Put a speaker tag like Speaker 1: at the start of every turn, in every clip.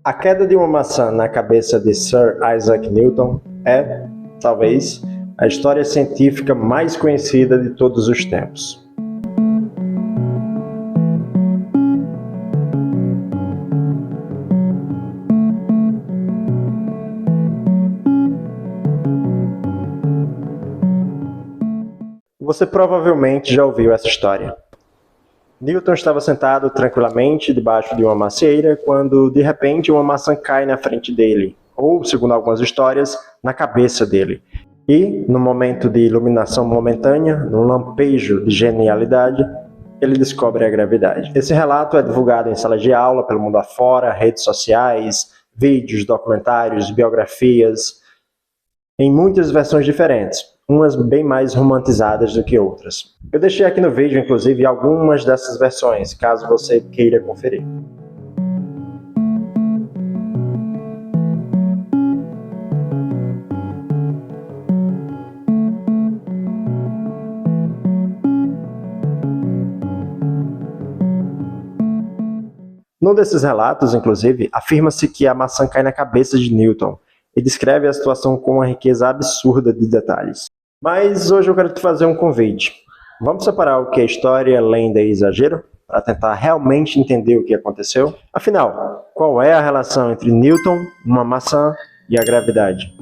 Speaker 1: A queda de uma maçã na cabeça de Sir Isaac Newton é, talvez, a história científica mais conhecida de todos os tempos. Você provavelmente já ouviu essa história. Newton estava sentado tranquilamente debaixo de uma macieira quando, de repente, uma maçã cai na frente dele, ou, segundo algumas histórias, na cabeça dele. E, no momento de iluminação momentânea, num lampejo de genialidade, ele descobre a gravidade. Esse relato é divulgado em salas de aula pelo mundo afora, redes sociais, vídeos, documentários, biografias, em muitas versões diferentes, umas bem mais romantizadas do que outras. Eu deixei aqui no vídeo, inclusive, algumas dessas versões, caso você queira conferir. Num desses relatos, inclusive, afirma-se que a maçã cai na cabeça de Newton e descreve a situação com uma riqueza absurda de detalhes. Mas hoje eu quero te fazer um convite. Vamos separar o que é história, lenda e exagero, para tentar realmente entender o que aconteceu? Afinal, qual é a relação entre Newton, uma maçã e a gravidade?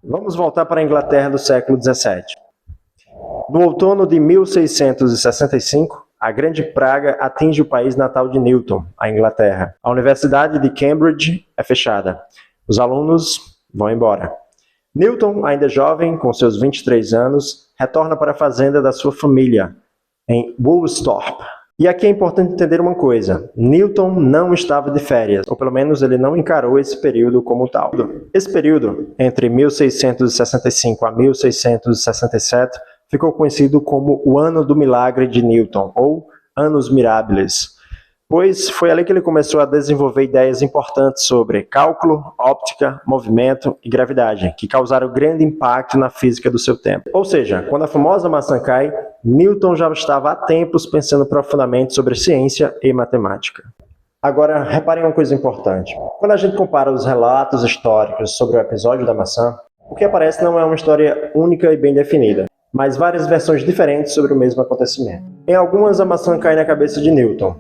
Speaker 1: Vamos voltar para a Inglaterra do século XVII. No outono de 1665, a Grande Praga atinge o país natal de Newton, a Inglaterra. A Universidade de Cambridge é fechada. Os alunos vão embora. Newton, ainda jovem, com seus 23 anos, retorna para a fazenda da sua família, em Woolsthorpe. E aqui é importante entender uma coisa. Newton não estava de férias, ou pelo menos ele não encarou esse período como tal. Esse período, entre 1665 a 1667, ficou conhecido como o Ano do Milagre de Newton, ou Annus Mirabilis, pois foi ali que ele começou a desenvolver ideias importantes sobre cálculo, óptica, movimento e gravidade, que causaram grande impacto na física do seu tempo. Ou seja, quando a famosa maçã cai, Newton já estava há tempos pensando profundamente sobre ciência e matemática. Agora, reparem uma coisa importante. Quando a gente compara os relatos históricos sobre o episódio da maçã, o que aparece não é uma história única e bem definida, mas várias versões diferentes sobre o mesmo acontecimento. Em algumas, a maçã cai na cabeça de Newton.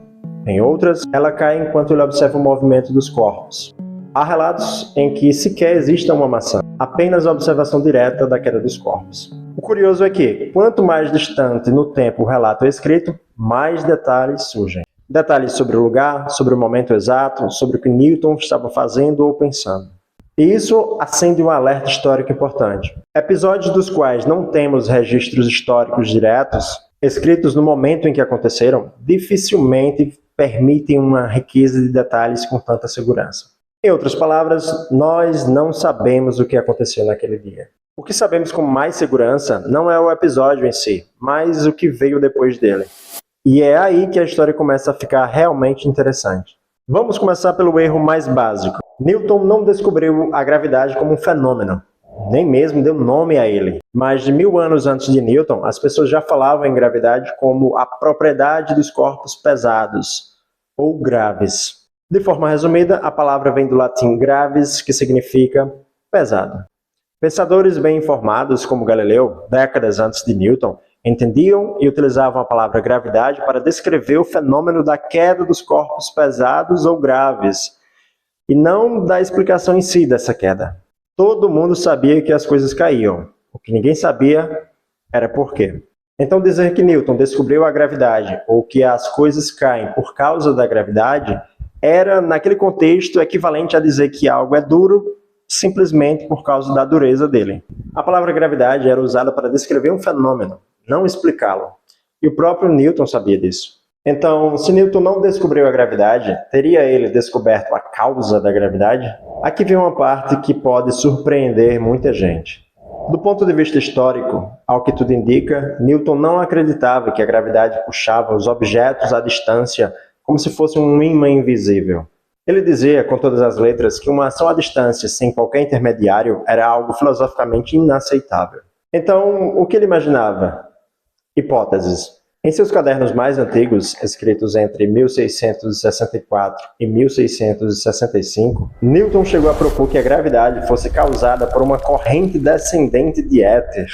Speaker 1: Em outras, ela cai enquanto ele observa o movimento dos corpos. Há relatos em que sequer exista uma maçã, apenas a observação direta da queda dos corpos. O curioso é que, quanto mais distante no tempo o relato é escrito, mais detalhes surgem. Detalhes sobre o lugar, sobre o momento exato, sobre o que Newton estava fazendo ou pensando. E isso acende um alerta histórico importante. Episódios dos quais não temos registros históricos diretos, escritos no momento em que aconteceram, dificilmente permitem uma riqueza de detalhes com tanta segurança. Em outras palavras, nós não sabemos o que aconteceu naquele dia. O que sabemos com mais segurança não é o episódio em si, mas o que veio depois dele. E é aí que a história começa a ficar realmente interessante. Vamos começar pelo erro mais básico. Newton não descobriu a gravidade como um fenômeno, nem mesmo deu nome a ele. Mais de 1000 anos antes de Newton, as pessoas já falavam em gravidade como a propriedade dos corpos pesados, ou graves. De forma resumida, a palavra vem do latim gravis, que significa pesado. Pensadores bem informados, como Galileu, décadas antes de Newton, entendiam e utilizavam a palavra gravidade para descrever o fenômeno da queda dos corpos pesados ou graves, e não da explicação em si dessa queda. Todo mundo sabia que as coisas caíam. O que ninguém sabia era por quê. Então dizer que Newton descobriu a gravidade ou que as coisas caem por causa da gravidade era, naquele contexto, equivalente a dizer que algo é duro simplesmente por causa da dureza dele. A palavra gravidade era usada para descrever um fenômeno, não explicá-lo. E o próprio Newton sabia disso. Então, se Newton não descobriu a gravidade, teria ele descoberto a causa da gravidade? Aqui vem uma parte que pode surpreender muita gente. Do ponto de vista histórico, ao que tudo indica, Newton não acreditava que a gravidade puxava os objetos à distância como se fosse um imã invisível. Ele dizia, com todas as letras, que uma ação à distância sem qualquer intermediário era algo filosoficamente inaceitável. Então, o que ele imaginava? Hipóteses. Em seus cadernos mais antigos, escritos entre 1664 e 1665, Newton chegou a propor que a gravidade fosse causada por uma corrente descendente de éter,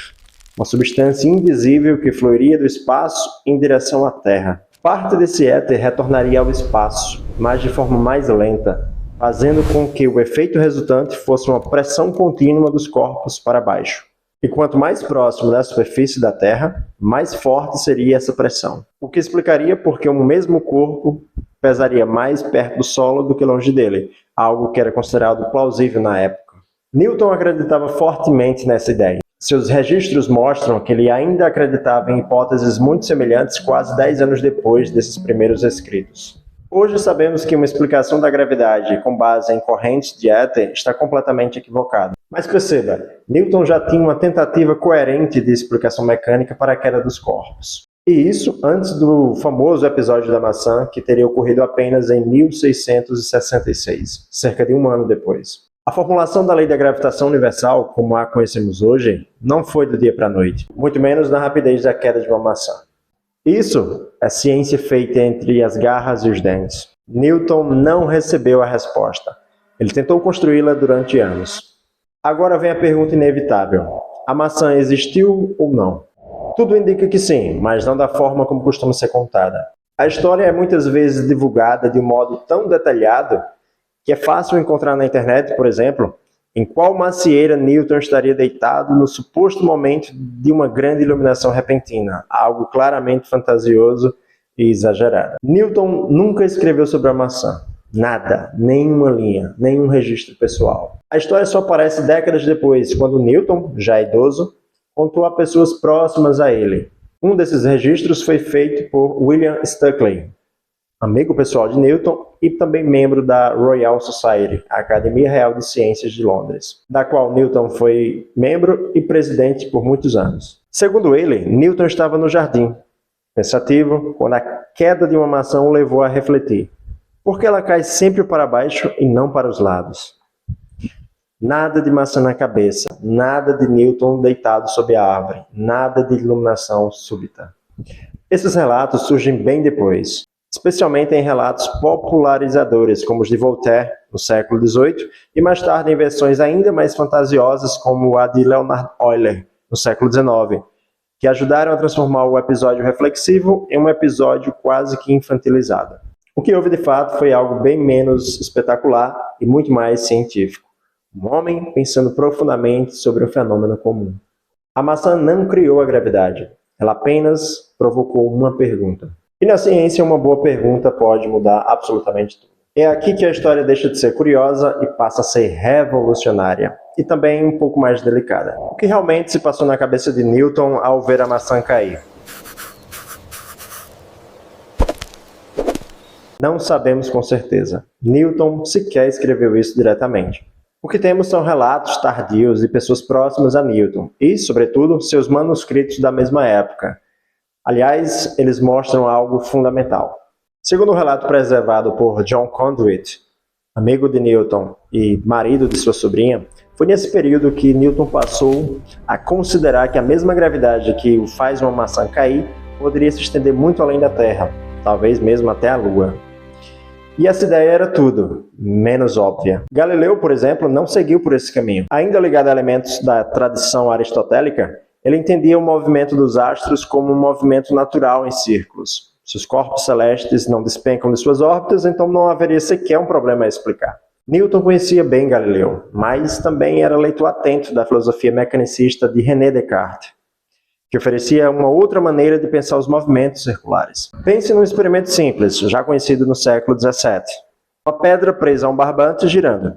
Speaker 1: uma substância invisível que fluiria do espaço em direção à Terra. Parte desse éter retornaria ao espaço, mas de forma mais lenta, fazendo com que o efeito resultante fosse uma pressão contínua dos corpos para baixo. E quanto mais próximo da superfície da Terra, mais forte seria essa pressão. O que explicaria porque um mesmo corpo pesaria mais perto do solo do que longe dele, algo que era considerado plausível na época. Newton acreditava fortemente nessa ideia. Seus registros mostram que ele ainda acreditava em hipóteses muito semelhantes quase 10 anos depois desses primeiros escritos. Hoje sabemos que uma explicação da gravidade com base em correntes de éter está completamente equivocada. Mas perceba, Newton já tinha uma tentativa coerente de explicação mecânica para a queda dos corpos. E isso antes do famoso episódio da maçã, que teria ocorrido apenas em 1666, cerca de um ano depois. A formulação da lei da gravitação universal, como a conhecemos hoje, não foi do dia para a noite, muito menos na rapidez da queda de uma maçã. Isso é ciência feita entre as garras e os dentes. Newton não recebeu a resposta. Ele tentou construí-la durante anos. Agora vem a pergunta inevitável. A maçã existiu ou não? Tudo indica que sim, mas não da forma como costuma ser contada. A história é muitas vezes divulgada de um modo tão detalhado que é fácil encontrar na internet, por exemplo, em qual macieira Newton estaria deitado no suposto momento de uma grande iluminação repentina, algo claramente fantasioso e exagerado. Newton nunca escreveu sobre a maçã. Nada, nenhuma linha, nenhum registro pessoal. A história só aparece décadas depois, quando Newton, já idoso, contou a pessoas próximas a ele. Um desses registros foi feito por William Stukeley, amigo pessoal de Newton e também membro da Royal Society, a Academia Real de Ciências de Londres, da qual Newton foi membro e presidente por muitos anos. Segundo ele, Newton estava no jardim, pensativo, quando a queda de uma maçã o levou a refletir. Por que ela cai sempre para baixo e não para os lados? Nada de maçã na cabeça, nada de Newton deitado sob a árvore, nada de iluminação súbita. Esses relatos surgem bem depois, especialmente em relatos popularizadores, como os de Voltaire, no século XVIII, e mais tarde em versões ainda mais fantasiosas, como a de Leonhard Euler, no século XIX, que ajudaram a transformar o episódio reflexivo em um episódio quase que infantilizado. O que houve de fato foi algo bem menos espetacular e muito mais científico. Um homem pensando profundamente sobre um fenômeno comum. A maçã não criou a gravidade, ela apenas provocou uma pergunta. E na ciência, uma boa pergunta pode mudar absolutamente tudo. É aqui que a história deixa de ser curiosa e passa a ser revolucionária. E também um pouco mais delicada. O que realmente se passou na cabeça de Newton ao ver a maçã cair? Não sabemos com certeza. Newton sequer escreveu isso diretamente. O que temos são relatos tardios de pessoas próximas a Newton e, sobretudo, seus manuscritos da mesma época. Aliás, eles mostram algo fundamental. Segundo o relato preservado por John Conduit, amigo de Newton e marido de sua sobrinha, foi nesse período que Newton passou a considerar que a mesma gravidade que o faz uma maçã cair poderia se estender muito além da Terra, talvez mesmo até a Lua. E essa ideia era tudo, menos óbvia. Galileu, por exemplo, não seguiu por esse caminho. Ainda ligado a elementos da tradição aristotélica, ele entendia o movimento dos astros como um movimento natural em círculos. Se os corpos celestes não despencam de suas órbitas, então não haveria sequer um problema a explicar. Newton conhecia bem Galileu, mas também era leitor atento da filosofia mecanicista de René Descartes, que oferecia uma outra maneira de pensar os movimentos circulares. Pense num experimento simples, já conhecido no século XVII. Uma pedra presa a um barbante girando.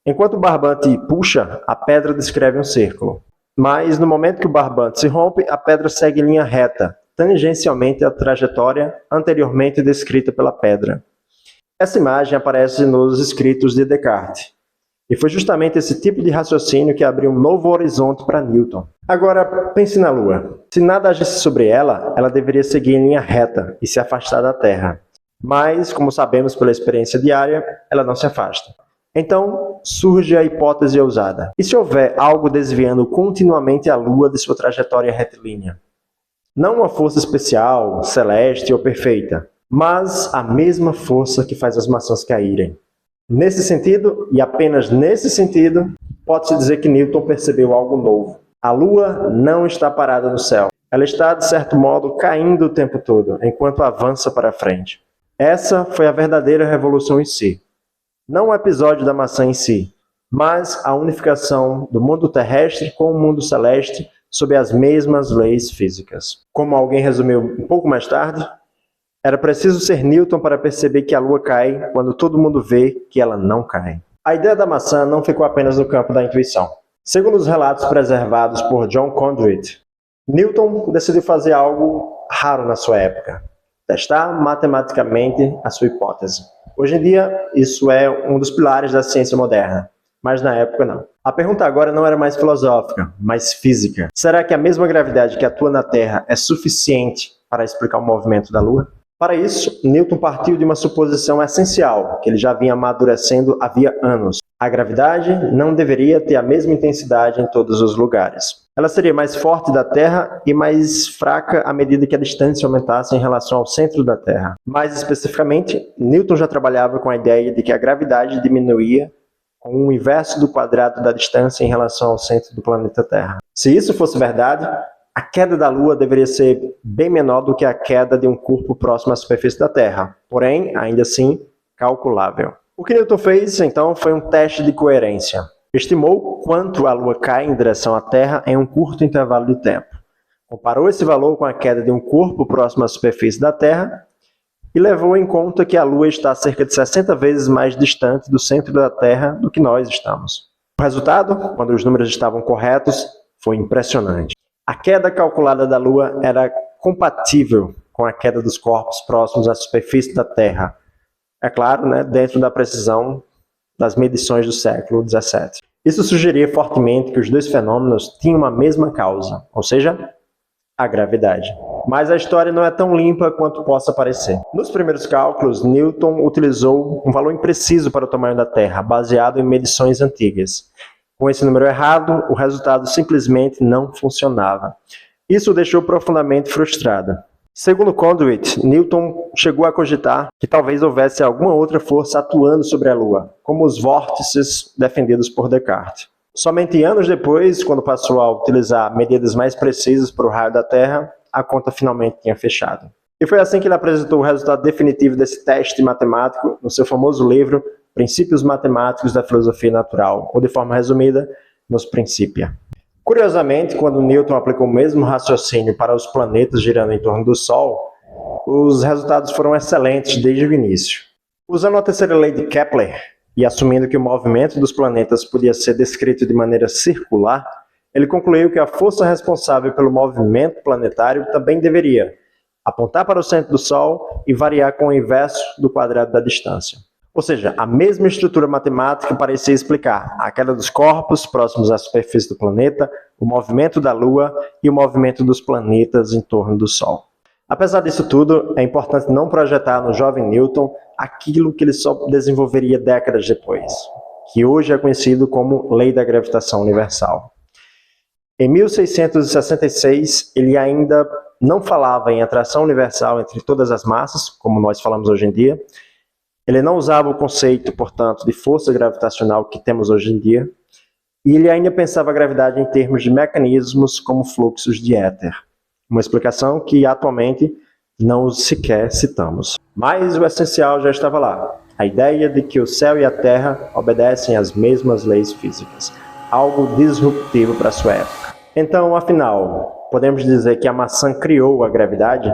Speaker 1: Enquanto o barbante puxa, a pedra descreve um círculo. Mas no momento que o barbante se rompe, a pedra segue em linha reta, tangencialmente à trajetória anteriormente descrita pela pedra. Essa imagem aparece nos escritos de Descartes. E foi justamente esse tipo de raciocínio que abriu um novo horizonte para Newton. Agora, pense na Lua. Se nada agisse sobre ela, ela deveria seguir em linha reta e se afastar da Terra. Mas, como sabemos pela experiência diária, ela não se afasta. Então, surge a hipótese ousada. E se houver algo desviando continuamente a Lua de sua trajetória retilínea? Não uma força especial, celeste ou perfeita, mas a mesma força que faz as maçãs caírem. Nesse sentido, e apenas nesse sentido, pode-se dizer que Newton percebeu algo novo. A Lua não está parada no céu. Ela está, de certo modo, caindo o tempo todo, enquanto avança para frente. Essa foi a verdadeira revolução em si. Não o episódio da maçã em si, mas a unificação do mundo terrestre com o mundo celeste sob as mesmas leis físicas. Como alguém resumiu um pouco mais tarde, era preciso ser Newton para perceber que a Lua cai quando todo mundo vê que ela não cai. A ideia da maçã não ficou apenas no campo da intuição. Segundo os relatos preservados por John Conduit, Newton decidiu fazer algo raro na sua época: testar matematicamente a sua hipótese. Hoje em dia, isso é um dos pilares da ciência moderna, mas na época não. A pergunta agora não era mais filosófica, mas física. Será que a mesma gravidade que atua na Terra é suficiente para explicar o movimento da Lua? Para isso, Newton partiu de uma suposição essencial, que ele já vinha amadurecendo havia anos. A gravidade não deveria ter a mesma intensidade em todos os lugares. Ela seria mais forte da Terra e mais fraca à medida que a distância aumentasse em relação ao centro da Terra. Mais especificamente, Newton já trabalhava com a ideia de que a gravidade diminuía com o inverso do quadrado da distância em relação ao centro do planeta Terra. Se isso fosse verdade, a queda da Lua deveria ser bem menor do que a queda de um corpo próximo à superfície da Terra, porém, ainda assim, calculável. O que Newton fez, então, foi um teste de coerência. Estimou quanto a Lua cai em direção à Terra em um curto intervalo de tempo. Comparou esse valor com a queda de um corpo próximo à superfície da Terra e levou em conta que a Lua está cerca de 60 vezes mais distante do centro da Terra do que nós estamos. O resultado, quando os números estavam corretos, foi impressionante. A queda calculada da Lua era compatível com a queda dos corpos próximos à superfície da Terra. É claro, dentro da precisão das medições do século XVII. Isso sugeria fortemente que os dois fenômenos tinham a mesma causa, ou seja, a gravidade. Mas a história não é tão limpa quanto possa parecer. Nos primeiros cálculos, Newton utilizou um valor impreciso para o tamanho da Terra, baseado em medições antigas. Com esse número errado, o resultado simplesmente não funcionava. Isso o deixou profundamente frustrado. Segundo Conduit, Newton chegou a cogitar que talvez houvesse alguma outra força atuando sobre a Lua, como os vórtices defendidos por Descartes. Somente anos depois, quando passou a utilizar medidas mais precisas para o raio da Terra, a conta finalmente tinha fechado. E foi assim que ele apresentou o resultado definitivo desse teste matemático no seu famoso livro Princípios Matemáticos da Filosofia Natural, ou de forma resumida, nos Principia. Curiosamente, quando Newton aplicou o mesmo raciocínio para os planetas girando em torno do Sol, os resultados foram excelentes desde o início. Usando a terceira lei de Kepler, e assumindo que o movimento dos planetas podia ser descrito de maneira circular, ele concluiu que a força responsável pelo movimento planetário também deveria apontar para o centro do Sol e variar com o inverso do quadrado da distância. Ou seja, a mesma estrutura matemática parecia explicar a queda dos corpos próximos à superfície do planeta, o movimento da Lua e o movimento dos planetas em torno do Sol. Apesar disso tudo, é importante não projetar no jovem Newton aquilo que ele só desenvolveria décadas depois, que hoje é conhecido como Lei da Gravitação Universal. Em 1666, ele ainda não falava em atração universal entre todas as massas, como nós falamos hoje em dia. Ele não usava o conceito, portanto, de força gravitacional que temos hoje em dia, e ele ainda pensava a gravidade em termos de mecanismos como fluxos de éter, uma explicação que atualmente não sequer citamos. Mas o essencial já estava lá, a ideia de que o céu e a terra obedecem às mesmas leis físicas, algo disruptivo para sua época. Então, afinal, podemos dizer que a maçã criou a gravidade?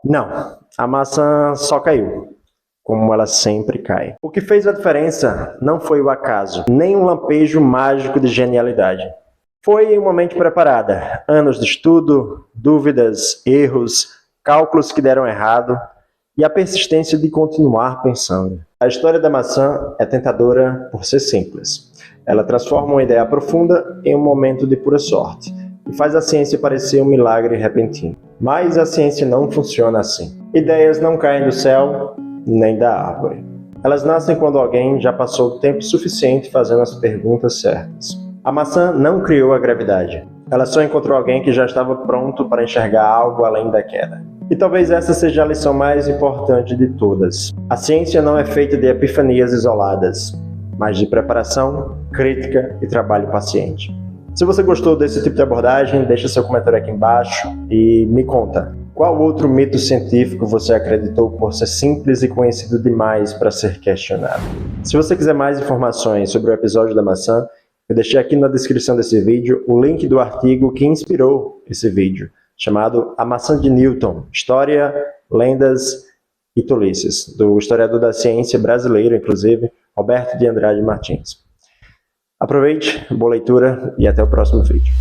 Speaker 1: Não, a maçã só caiu, como ela sempre cai. O que fez a diferença não foi o acaso, nem um lampejo mágico de genialidade. Foi uma mente preparada, anos de estudo, dúvidas, erros, cálculos que deram errado e a persistência de continuar pensando. A história da maçã é tentadora por ser simples. Ela transforma uma ideia profunda em um momento de pura sorte e faz a ciência parecer um milagre repentino. Mas a ciência não funciona assim. Ideias não caem do céu nem da árvore. Elas nascem quando alguém já passou tempo suficiente fazendo as perguntas certas. A maçã não criou a gravidade. Ela só encontrou alguém que já estava pronto para enxergar algo além da queda. E talvez essa seja a lição mais importante de todas. A ciência não é feita de epifanias isoladas, mas de preparação, crítica e trabalho paciente. Se você gostou desse tipo de abordagem, deixa seu comentário aqui embaixo e me conta. Qual outro mito científico você acreditou por ser simples e conhecido demais para ser questionado? Se você quiser mais informações sobre o episódio da maçã, eu deixei aqui na descrição desse vídeo o link do artigo que inspirou esse vídeo, chamado A Maçã de Newton, História, Lendas e Tolices, do historiador da ciência brasileiro, inclusive, Roberto de Andrade Martins. Aproveite, boa leitura e até o próximo vídeo.